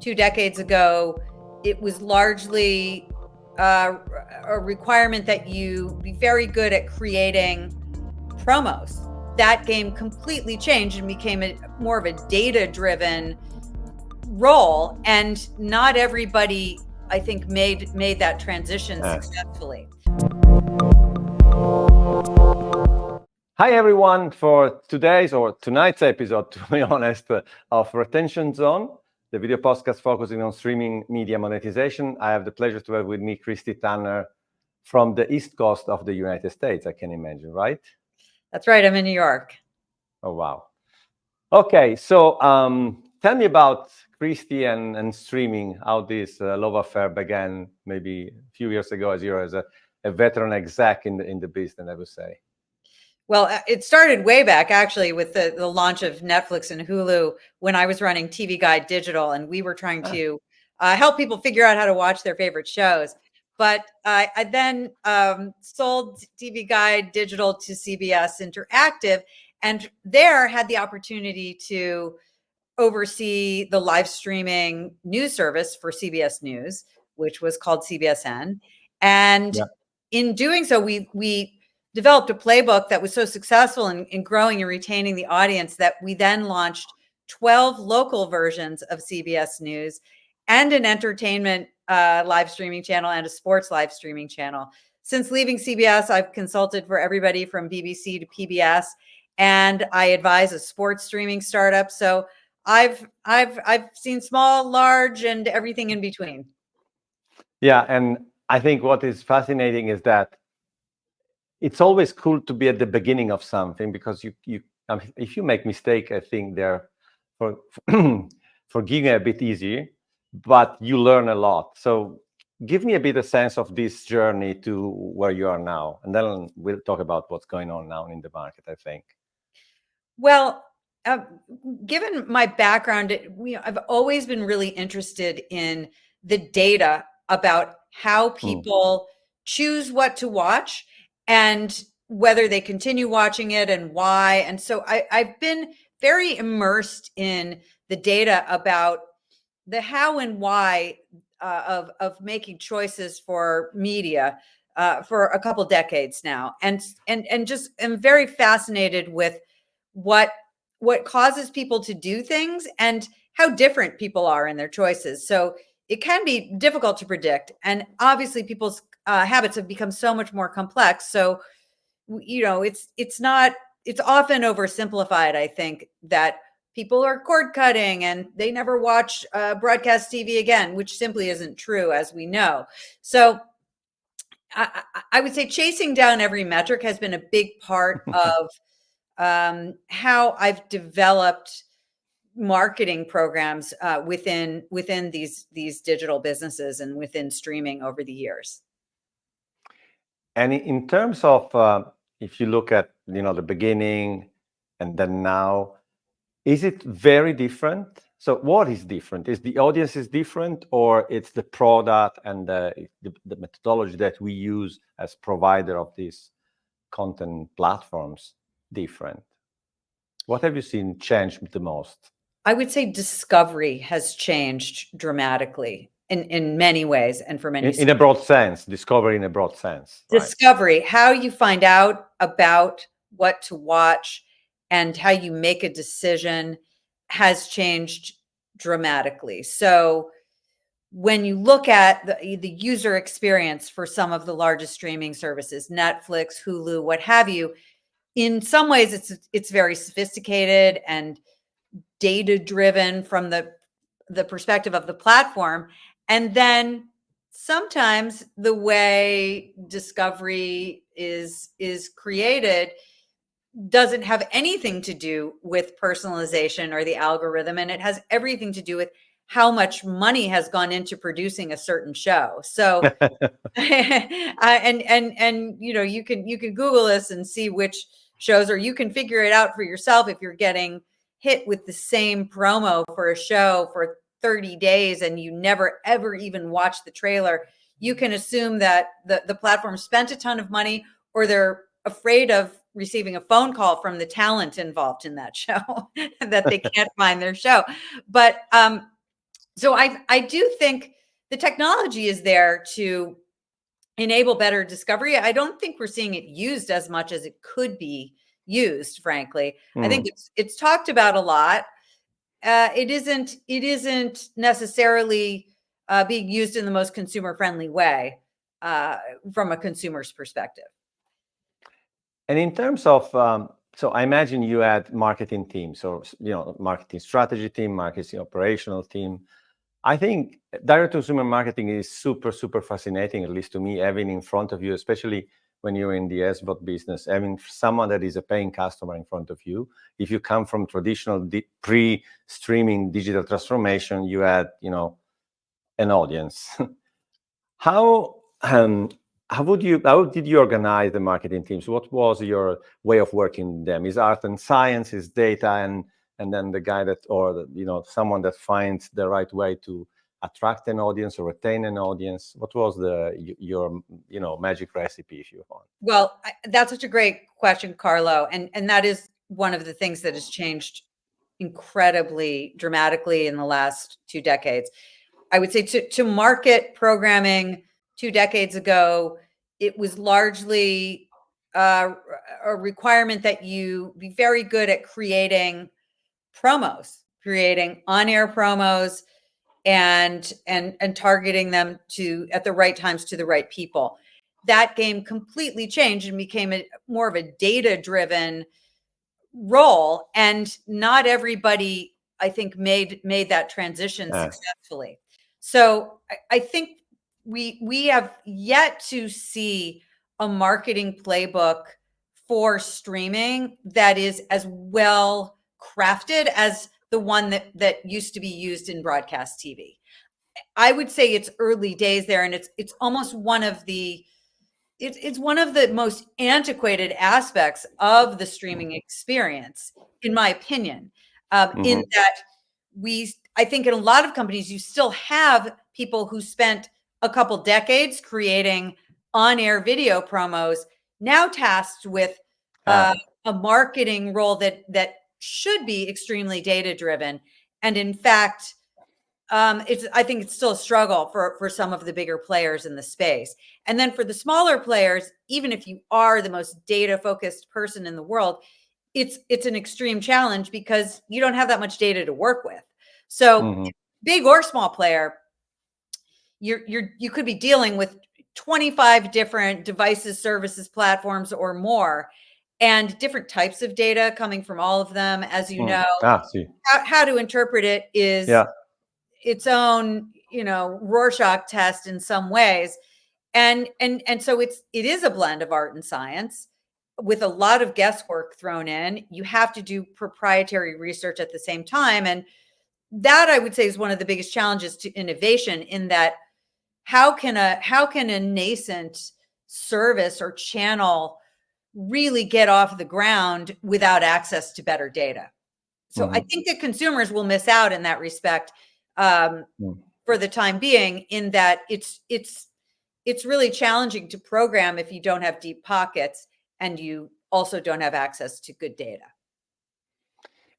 2 decades ago, it was largely a requirement that you be very good at creating promos. That game completely changed and became more of a data-driven role, and not everybody, I think, made that transition successfully. Hi everyone, for today's or tonight's episode, to be honest, of Retention Zone, the video podcast focusing on streaming media monetization. I have the pleasure to have with me Christy Tanner from the East Coast of the United States, I can imagine, right? That's right, I'm in New York. Oh, wow. Okay, so tell me about Christy and streaming, how this love affair began maybe a few years ago as you're as a veteran exec in the business, I would say. Well, it started way back, actually, with the launch of Netflix and Hulu when I was running TV Guide Digital, and we were trying to help people figure out how to watch their favorite shows. But I then sold TV Guide Digital to CBS Interactive, and there had the opportunity to oversee the live streaming news service for CBS News, which was called CBSN. And in doing so, we developed a playbook that was so successful in growing and retaining the audience that we then launched 12 local versions of CBS News and an entertainment live streaming channel and a sports live streaming channel. Since leaving CBS, I've consulted for everybody from BBC to PBS, and I advise a sports streaming startup. So I've seen small, large, and everything in between. Yeah, and I think what is fascinating is that it's always cool to be at the beginning of something, because if you make mistake, I think they're forgiving a bit easier, but you learn a lot. So give me a bit of sense of this journey to where you are now, and then we'll talk about what's going on now in the market, I think. Well, given my background, I've always been really interested in the data about how people choose what to watch and whether they continue watching it and why. And so I've been very immersed in the data about the how and why of making choices for media for a couple decades now, and just am very fascinated with what causes people to do things and how different people are in their choices. So it can be difficult to predict, and obviously people's habits have become so much more complex. So it's often oversimplified, I think, that people are cord cutting and they never watch broadcast TV again, which simply isn't true, as we know. So I would say chasing down every metric has been a big part of how I've developed marketing programs within these digital businesses and within streaming over the years. And in terms of if you look at the beginning and then now, is it very different? So what is different? Is the audience is different, or it's the product and the methodology that we use as provider of these content platforms different? What have you seen change the most? I would say discovery has changed dramatically in many ways, and for many in a broad sense. Discovery in a broad sense. Discovery, right? How you find out about what to watch and how you make a decision has changed dramatically. So when you look at the user experience for some of the largest streaming services, Netflix, Hulu, what have you, in some ways it's very sophisticated and data driven from the perspective of the platform. And then sometimes the way discovery is created doesn't have anything to do with personalization or the algorithm, and it has everything to do with how much money has gone into producing a certain show. So and you can Google this and see which shows, or you can figure it out for yourself if you're getting hit with the same promo for a show for 30 days and you never ever even watch the trailer. You can assume that the platform spent a ton of money, or they're afraid of receiving a phone call from the talent involved in that show that they can't find their show. But So I do think the technology is there to enable better discovery. I don't think we're seeing it used as much as it could be used, frankly. I think it's talked about a lot. It isn't necessarily being used in the most consumer friendly way from a consumer's perspective. And in terms of, so I imagine you had marketing teams, or marketing strategy team, marketing operational team. I think direct to consumer marketing is super, super fascinating, at least to me, having in front of you, especially when you're in the SBOT business, having someone that is a paying customer in front of you. If you come from traditional pre-streaming digital transformation, you had, an audience. How did you organize the marketing teams? What was your way of working with them? Is art and science, is data, and then the guy that, or someone that finds the right way to attract an audience or retain an audience? What was your magic recipe, if you want? Well, that's such a great question, Carlo, and that is one of the things that has changed incredibly dramatically in the last 2 decades. I would say to market programming 2 decades ago, it was largely a requirement that you be very good at creating promos, creating on-air promos, and targeting them to at the right times to the right people. That game completely changed and became more of a data-driven role, and not everybody, I think, made that transition successfully. So I think we have yet to see a marketing playbook for streaming that is as well crafted as the one that used to be used in broadcast TV. I would say it's early days there, and it's almost one of the it's one of the most antiquated aspects of the streaming experience, in my opinion, in that I think in a lot of companies, you still have people who spent a couple decades creating on-air video promos, now tasked with a marketing role that should be extremely data-driven. And in fact, I think it's still a struggle for some of the bigger players in the space. And then for the smaller players, even if you are the most data focused person in the world, it's an extreme challenge because you don't have that much data to work with. So big or small player, you could be dealing with 25 different devices, services, platforms, or more, and different types of data coming from all of them. As you know, how to interpret it is its own, Rorschach test in some ways. And so it is a blend of art and science with a lot of guesswork thrown in. You have to do proprietary research at the same time. And that, I would say, is one of the biggest challenges to innovation, in that how can a nascent service or channel really get off the ground without access to better data? So I think that consumers will miss out in that respect for the time being, in that it's really challenging to program if you don't have deep pockets and you also don't have access to good data.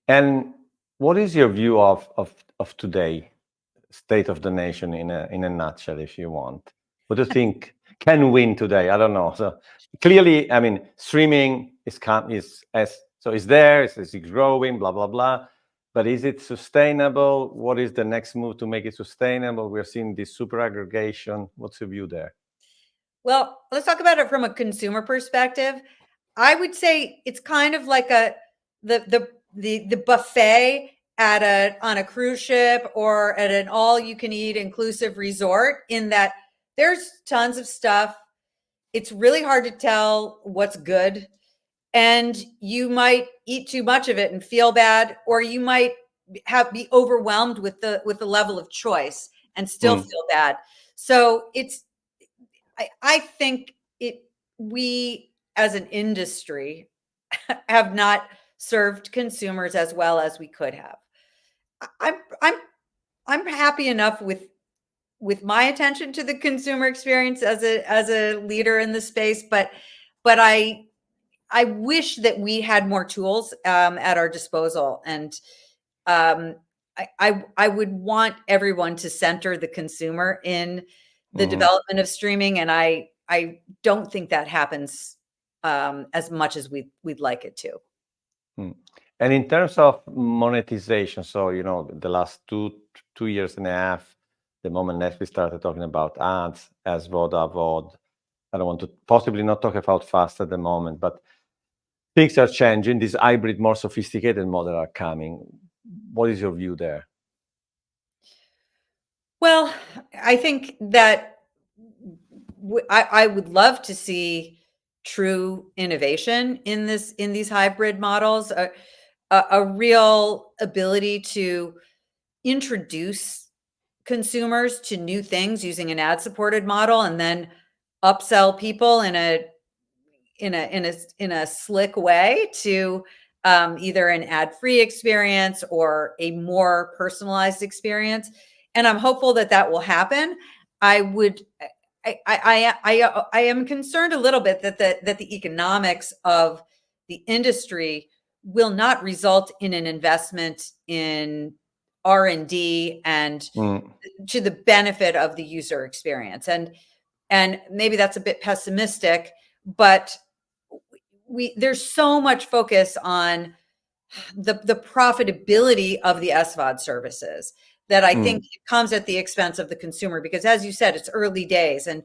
And what is your view of today, state of the nation in a nutshell, if you want? What do you think can win today? I don't know. So clearly, I mean, streaming is there, it's growing, blah blah blah. But is it sustainable? What is the next move to make it sustainable? We're seeing this super aggregation. What's your view there? Well, let's talk about it from a consumer perspective. I would say it's kind of like the buffet on a cruise ship or at an all-you-can-eat inclusive resort, in that there's tons of stuff. It's really hard to tell what's good, and you might eat too much of it and feel bad, or you might be overwhelmed with the level of choice and still feel bad. So I think we as an industry have not served consumers as well as we could have. I'm happy enough with my attention to the consumer experience as a leader in the space, but I wish that we had more tools at our disposal, and I would want everyone to center the consumer in the Mhm. development of streaming, and I don't think that happens as much as we'd like it to. And in terms of monetization, so the last two years and a half, the moment Netflix started talking about ads as VOD, AVOD, I don't want to possibly not talk about fast at the moment, but things are changing. These hybrid, more sophisticated models are coming. What is your view there? Well, I think that I would love to see true innovation in these hybrid models, a real ability to introduce consumers to new things using an ad supported model and then upsell people in a slick way to either an ad-free experience or a more personalized experience. And I'm hopeful that that will happen. I would I am concerned a little bit that the economics of the industry will not result in an investment in R&D and to the benefit of the user experience. And maybe that's a bit pessimistic, but there's so much focus on the profitability of the SVOD services that I think it comes at the expense of the consumer, because as you said, it's early days, and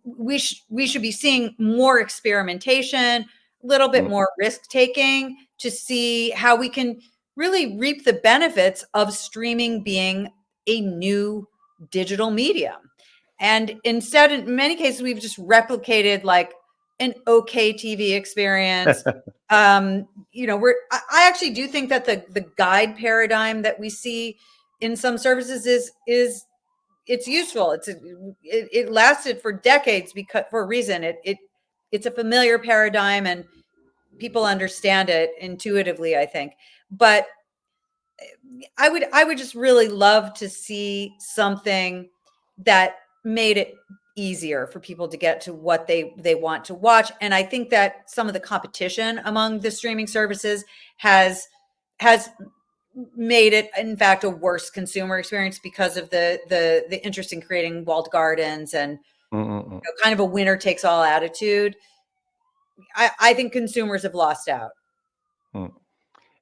we should be seeing more experimentation, a little bit more risk taking to see how we can really reap the benefits of streaming being a new digital medium. And instead, in many cases, we've just replicated like an okay TV experience. I actually do think that the guide paradigm that we see in some services is it's useful. It lasted for decades because for a reason. It's a familiar paradigm and people understand it intuitively, I think. But I would just really love to see something that made it easier for people to get to what they want to watch. And I think that some of the competition among the streaming services has made it, in fact, a worse consumer experience because of the interest in creating walled gardens and kind of a winner takes all attitude. I think consumers have lost out.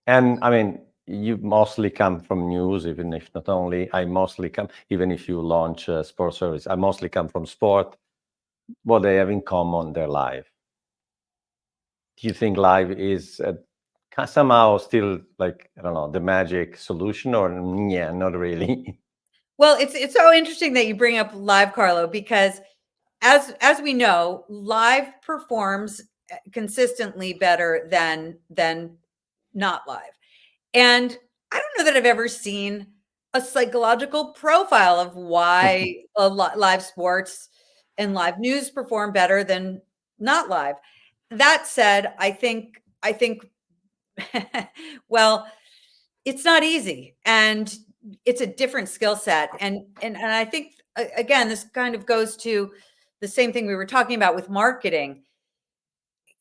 And I mean, you mostly come from news, even if not only. I mostly come, even if you launch a sports service, I mostly come from sport. What they have in common, their live. Do you think live is somehow still like, I don't know, the magic solution, or yeah, not really? Well, it's so interesting that you bring up live, Carlo, because as we know, live performs consistently better than not live. And I don't know that I've ever seen a psychological profile of why live sports and live news perform better than not live. That said, I think well, it's not easy, and it's a different skill set. And I think again, this kind of goes to the same thing we were talking about with marketing.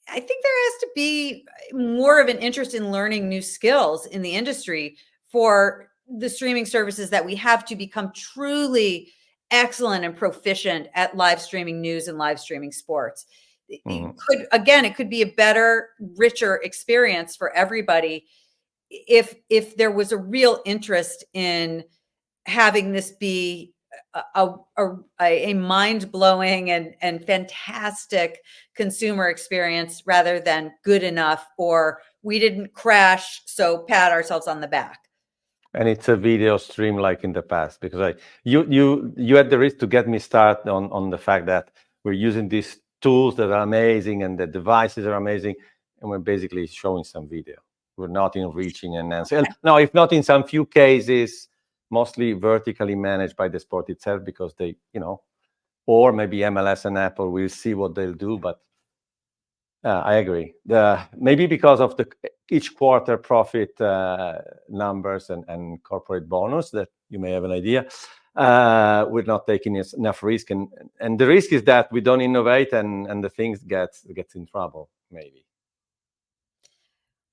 I think there has to be more of an interest in learning new skills in the industry for the streaming services that we have to become truly excellent and proficient at live streaming news and live streaming sports. It could be a better, richer experience for everybody if there was a real interest in having this be a mind-blowing and fantastic consumer experience rather than good enough, or we didn't crash, so pat ourselves on the back. And it's a video stream like in the past, because you had the risk to get me started on the fact that we're using these tools that are amazing and the devices are amazing, and we're basically showing some video. We're not enriching and enhancing. No, if not in some few cases, mostly vertically managed by the sport itself, because they, or maybe MLS and Apple will see what they'll do. But I agree. Maybe because of each quarter profit numbers and corporate bonus, that you may have an idea. We're not taking enough risk, and the risk is that we don't innovate and the things gets in trouble, maybe.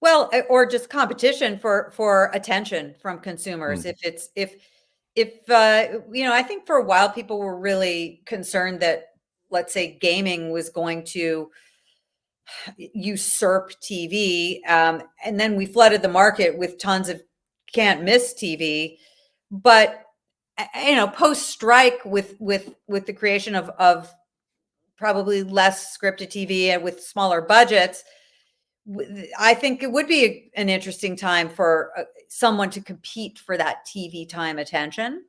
Well, or just competition for attention from consumers. Mm. If I think for a while people were really concerned that, let's say, gaming was going to usurp TV, and then we flooded the market with tons of can't miss TV. But post strike, with the creation of probably less scripted TV and with smaller budgets, I think it would be an interesting time for someone to compete for that TV time attention.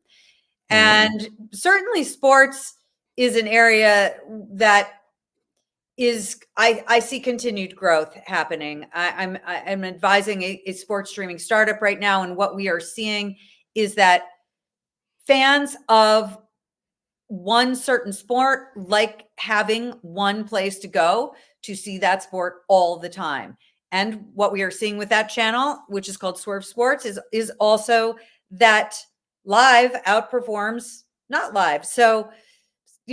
Mm. And certainly sports is an area that I see continued growth happening. I'm advising a sports streaming startup right now, and what we are seeing is that fans of one certain sport like having one place to go to see that sport all the time. And what we are seeing with that channel, which is called Swerve Sports, is also that live outperforms not live. So,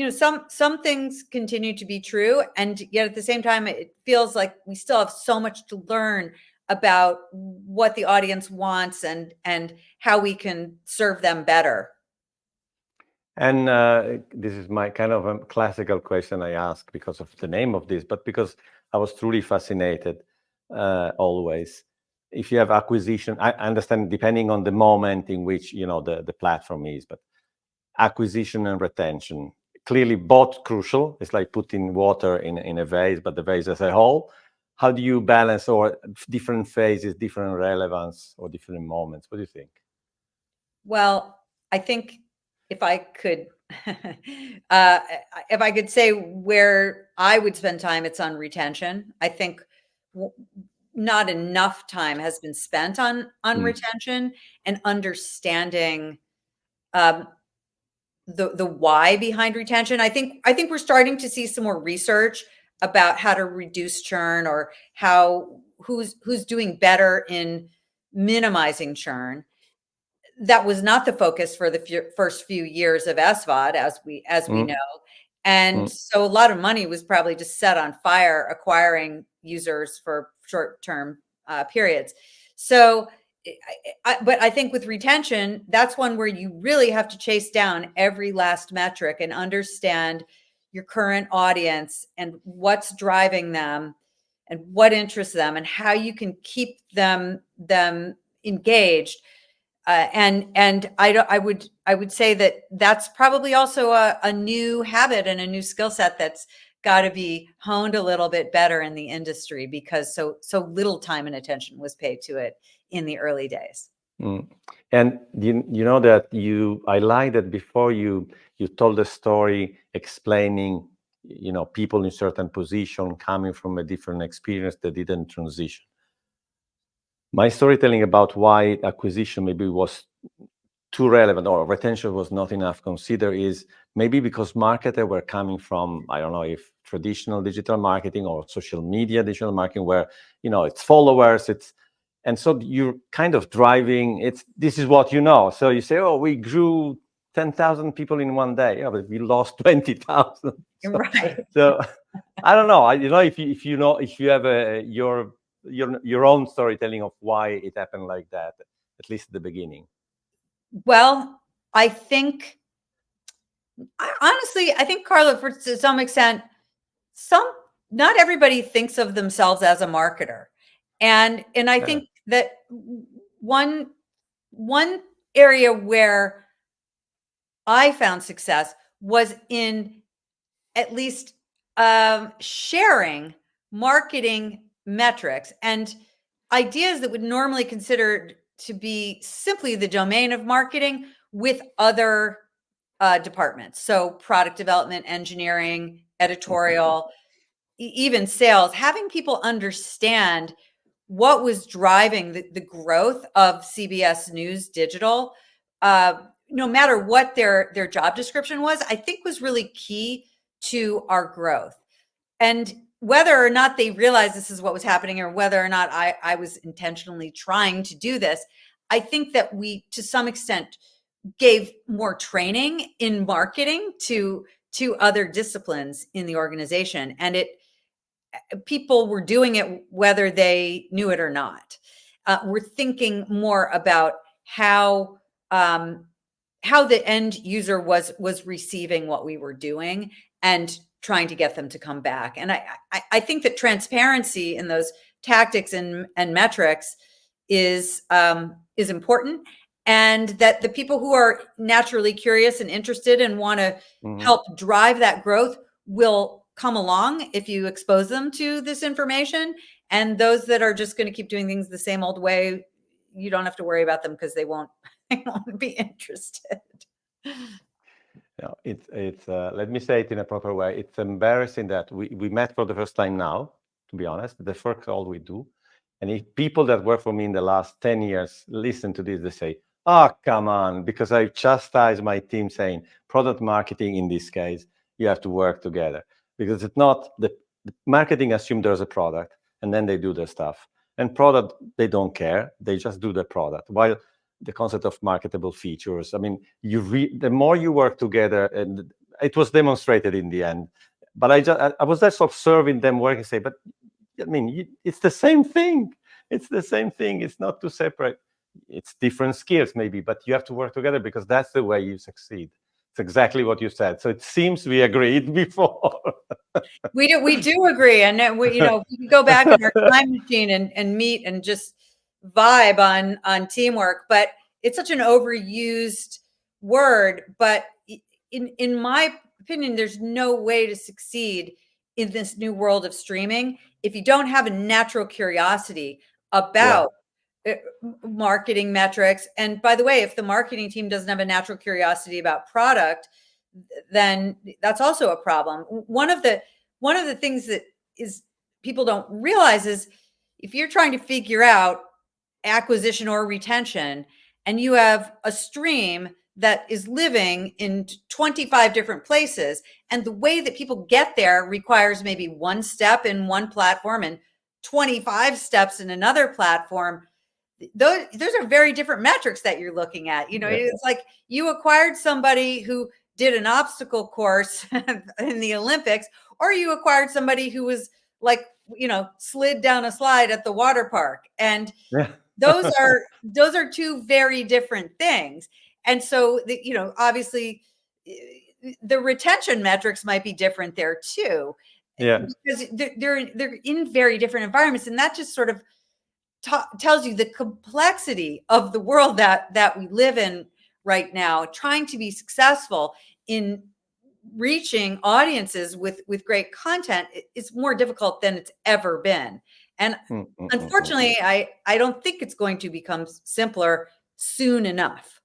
some things continue to be true, and yet at the same time it feels like we still have so much to learn about what the audience wants and how we can serve them better. And this is my kind of a classical question I ask because of the name of this, but because I was truly fascinated always. If you have acquisition, I understand depending on the moment in which the platform is, but acquisition and retention, clearly both crucial. It's like putting water in a vase, but the vase as a whole. How do you balance, or different phases, different relevance, or different moments? What do you think? Well, I think if I could, uh, if I could say where I would spend time, it's on retention. I think not enough time has been spent on Mm. retention and understanding um, the why behind retention. I think we're starting to see some more research about how to reduce churn, or who's doing better in minimizing churn. That was not the focus for the first few years of SVOD, as we know. Mm. And Mm. so a lot of money was probably just set on fire acquiring users for short-term periods. So, but I think with retention, that's one where you really have to chase down every last metric and understand your current audience and what's driving them and what interests them and how you can keep them engaged. And I would say that that's probably also a new habit and a new skill set that's got to be honed a little bit better in the industry, because so little time and attention was paid to it in the early days. Mm. And you know that I like that before you told the story explaining, people in certain position coming from a different experience that didn't transition. My storytelling about why acquisition maybe was too relevant or retention was not enough consider is maybe because marketers were coming from, I don't know if traditional digital marketing or social media digital marketing, where it's followers, and so you're kind of driving this is what so you say, oh, we grew 10,000 people in one day. Yeah, but we lost 20,000. Right. So I don't know. If you have your own storytelling of why it happened like that, at least at the beginning. Well, honestly, I think, Carla, to some extent, not everybody thinks of themselves as a marketer. And I Yeah. think that one area where I found success was in at least sharing marketing metrics and ideas that would normally considered to be simply the domain of marketing with other departments. So product development, engineering, editorial, even sales, having people understand what was driving the growth of CBS News Digital, no matter what their job description was, I think was really key to our growth. And whether or not they realized this is what was happening, or whether or not I was intentionally trying to do this, I think that we, to some extent, gave more training in marketing to other disciplines in the organization. And people were doing it whether they knew it or not. We're thinking more about how the end user was receiving what we were doing and trying to get them to come back. And I think that transparency in those tactics and metrics is important, and that the people who are naturally curious and interested and want to help drive that growth will come along if you expose them to this information. And those that are just going to keep doing things the same old way, you don't have to worry about them because they won't be interested. No, it's let me say it in a proper way. It's embarrassing that we met for the first time now, to be honest, the first call we do. And if people that work for me in the last 10 years listen to this, they say, oh, come on, because I chastise my team saying product marketing, in this case, you have to work together, because it's not the marketing assume there's a product and then they do their stuff, and product, they don't care. They just do the product. While the concept of marketable features, I mean, the more you work together, and it was demonstrated in the end, but I was just observing them work and say, but I mean, it's the same thing. It's the same thing. It's not too separate. It's different skills maybe, but you have to work together because that's the way you succeed. It's exactly what you said. So it seems we agreed before. We do agree. And we can go back in our time machine and meet and just vibe on teamwork, but it's such an overused word. But in my opinion, there's no way to succeed in this new world of streaming if you don't have a natural curiosity about marketing metrics. And by the way, if the marketing team doesn't have a natural curiosity about product, then that's also a problem. One of the things that is people don't realize is if you're trying to figure out acquisition or retention, and you have a stream that is living in 25 different places, and the way that people get there requires maybe one step in one platform and 25 steps in another platform, those are very different metrics that you're looking at. It's like you acquired somebody who did an obstacle course in the Olympics, or you acquired somebody who was like, slid down a slide at the water park. And those are two very different things. And so, obviously the retention metrics might be different there too. Yeah. Because they're in very different environments. And that just sort of tells you the complexity of the world that we live in right now. Trying to be successful in reaching audiences with great content is more difficult than it's ever been. And unfortunately, I don't think it's going to become simpler soon enough.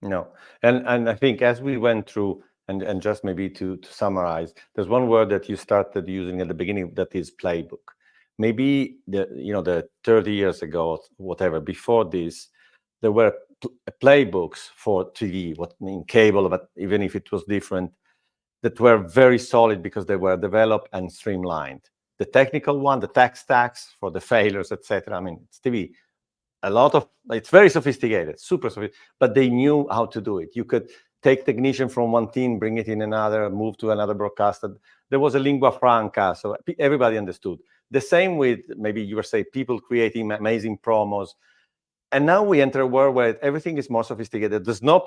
No. And I think as we went through, and just maybe to summarize, there's one word that you started using at the beginning, that is playbook. Maybe the 30 years ago, whatever, before this, there were playbooks for TV, what in cable, but even if it was different, that were very solid because they were developed and streamlined. The technical one, the tech stacks for the failures, etc. I mean, it's TV. It's very sophisticated, super sophisticated, but they knew how to do it. You could take technician from one team, bring it in another, move to another broadcaster. There was a lingua franca, so everybody understood. The same with, maybe you were saying, people creating amazing promos. And now we enter a world where everything is more sophisticated. There's no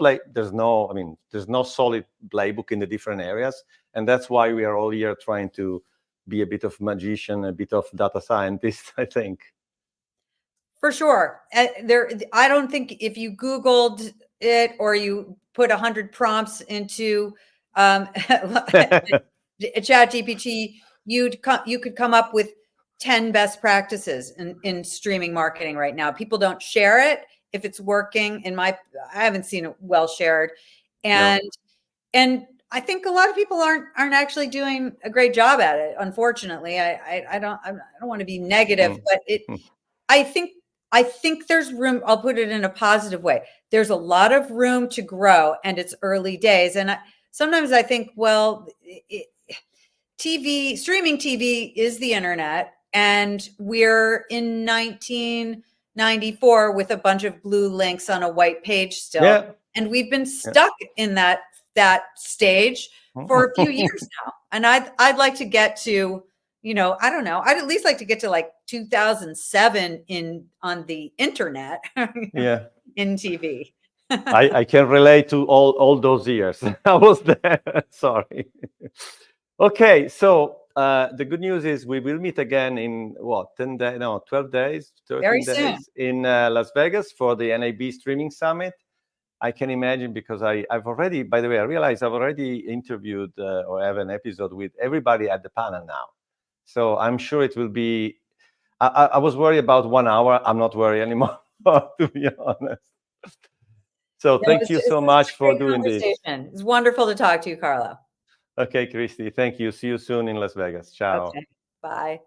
solid playbook in the different areas. And that's why we are all here trying to be a bit of magician, a bit of data scientist, I think. For sure. I don't think if you Googled it or you put 100 prompts into ChatGPT, you could come up with 10 best practices in streaming marketing right now. People don't share it if it's working. I haven't seen it well shared. And I think a lot of people aren't actually doing a great job at it. Unfortunately, I don't want to be negative, but I think there's room. I'll put it in a positive way. There's a lot of room to grow, and it's early days. And sometimes I think, well, streaming TV is the internet, and we're in 1994 with a bunch of blue links on a white page still, and we've been stuck in that stage for a few years now. And I'd like to get to I don't know. I'd at least like to get to like 2007 on the internet. Yeah. In TV. I can relate to all those years. I was there. Sorry. Okay, so the good news is we will meet again in what, 10 days? No, 12 days, 13 Very days soon. in Las Vegas for the NAB Streaming Summit. I can imagine, because I've already, by the way, I realize I've already interviewed or have an episode with everybody at the panel now. So I'm sure it will be, I was worried about 1 hour. I'm not worried anymore, to be honest. So thank you so much for doing this. It's wonderful to talk to you, Carlo. Okay, Christy, thank you. See you soon in Las Vegas. Ciao. Okay, bye.